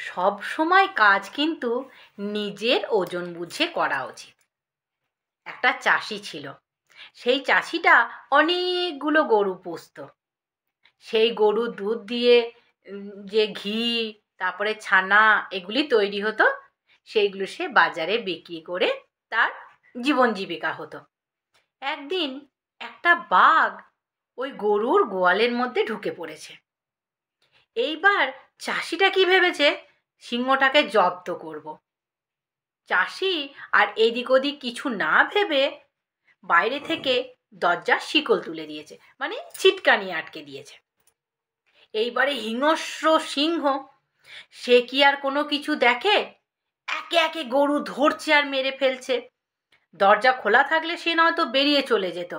সব সময় কাজ কিন্তু নিজের ওজন বুঝে করা উচিত। একটা চাষি ছিল, সেই চাষিটা অনেকগুলো গরু পুষত। সেই গরুর দুধ দিয়ে যে ঘি, তারপরে ছানা, এগুলি তৈরি হতো, সেইগুলো সে বাজারে বিক্রি করে তার জীবন জীবিকা হতো। একদিন একটা বাঘ ওই গরুর গোয়ালের মধ্যে ঢুকে পড়েছে। এইবার চাষিটা কি ভেবেছে, সিংহটাকে জব্দ করব। চাষি আর এদিক ওদিক কিছু না ভেবে বাইরে থেকে দরজার শিকল তুলে দিয়েছে, মানে ছিটকানি আটকে দিয়েছে। এইবারে হিংস্র সিংহ সে কি আর কোনো কিছু দেখে, একে একে গরু ধরছে আর মেরে ফেলছে। দরজা খোলা থাকলে সে নয়তো বেরিয়ে চলে যেত,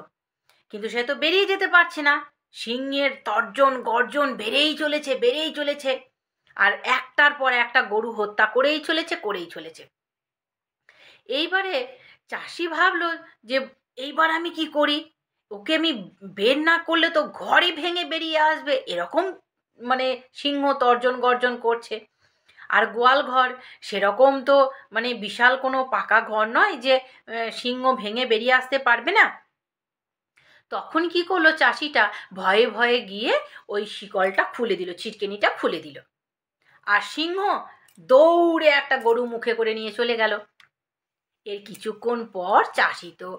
কিন্তু সে তো বেরিয়ে যেতে পারছে না। সিংহের তর্জন গর্জন বেড়েই চলেছে, আর একটার পর একটা গরু হত্যা করেই চলেছে। এইবারে চাষি ভাবলো যে এইবার আমি কি করি, ওকে আমি বের না করলে তো ঘরই ভেঙে বেরিয়ে আসবে, এরকম মানে সিংহ তর্জন গর্জন করছে। আর গোয়াল ঘর সেরকম তো মানে বিশাল কোনো পাকা ঘর নয় যে সিংহ ভেঙে বেরিয়ে আসতে পারবে না। তখন কি করলো চাষিটা, ভয়ে ভয়ে গিয়ে ওই শিকলটা খুলে দিল, ছিটকেনিটা খুলে দিল, আর সিংহ দৌড়ে একটা গরু মুখে করে নিয়ে চলে গেল। এর কিছুক্ষণ পর চাষি তো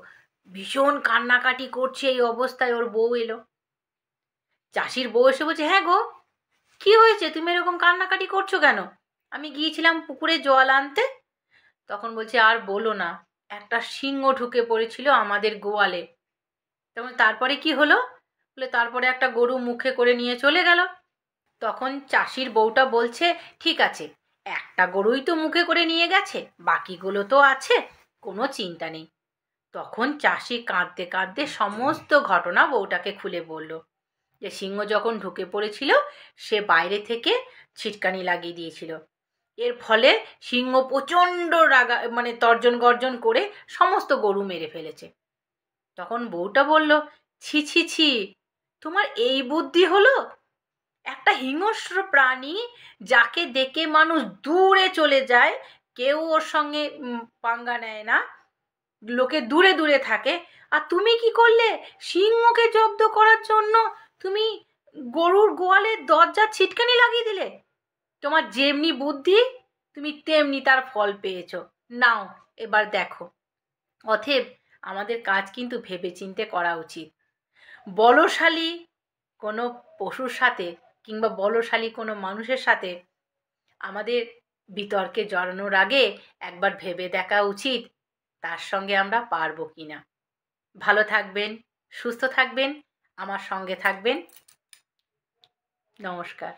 ভীষণ কান্নাকাটি করছে, এই অবস্থায় ওর বউ এলো। চাষির বউ এসে বলছে, হ্যাঁ গো, কি হয়েছে, তুমি এরকম কান্নাকাটি করছো কেন? আমি গিয়েছিলাম পুকুরে জল আনতে। তখন বলছে, আর বলো না, একটা সিংহ ঢুকে পড়েছিল আমাদের গোয়ালে। তখন তারপরে কি হলো? বলে তারপরে একটা গরু মুখে করে নিয়ে চলে গেল। তখন চাষির বউটা বলছে, ঠিক আছে, একটা গরুই তো মুখে করে নিয়ে গেছে, বাকিগুলো তো আছে, কোনো চিন্তা নেই। তখন চাষি কাঁদতে কাঁদতে সমস্ত ঘটনা বউটাকে খুলে বলল, যে সিংহ যখন ঢুকে পড়েছিল সে বাইরে থেকে ছিটকানি লাগিয়ে দিয়েছিল, এর ফলে সিংহ প্রচণ্ড রাগা মানে তর্জন গর্জন করে সমস্ত গরু মেরে ফেলেছে। তখন বউটা বলল, ছি ছি ছি, তোমার এই বুদ্ধি হলো? একটা হিংস্র প্রাণী যাকে দেখে মানুষ দূরে চলে যায়, কেউ ওর সঙ্গে পাঙ্গা নেয় না, লোকে দূরে দূরে থাকে, আর তুমি কি করলে, সিংহকে জব্দ করার জন্য তুমি গরুর গোয়ালের দরজা ছিটকানি লাগিয়ে দিলে। তোমার যেমনি বুদ্ধি তুমি তেমনি তার ফল পেয়েছো, নাও এবার দেখো। অতএব আমাদের কাজ কিন্তু ভেবেচিন্তে করা উচিত। বলশালী কোনো পশুর সাথে কিংবা বলশালী কোনো মানুষের সাথে আমাদের বিতর্কে জড়ানোর আগে একবার ভেবে দেখা উচিত তার সঙ্গে আমরা পারবো কিনা। ভালো থাকবেন, সুস্থ থাকবেন, আমার সঙ্গে থাকবেন। নমস্কার।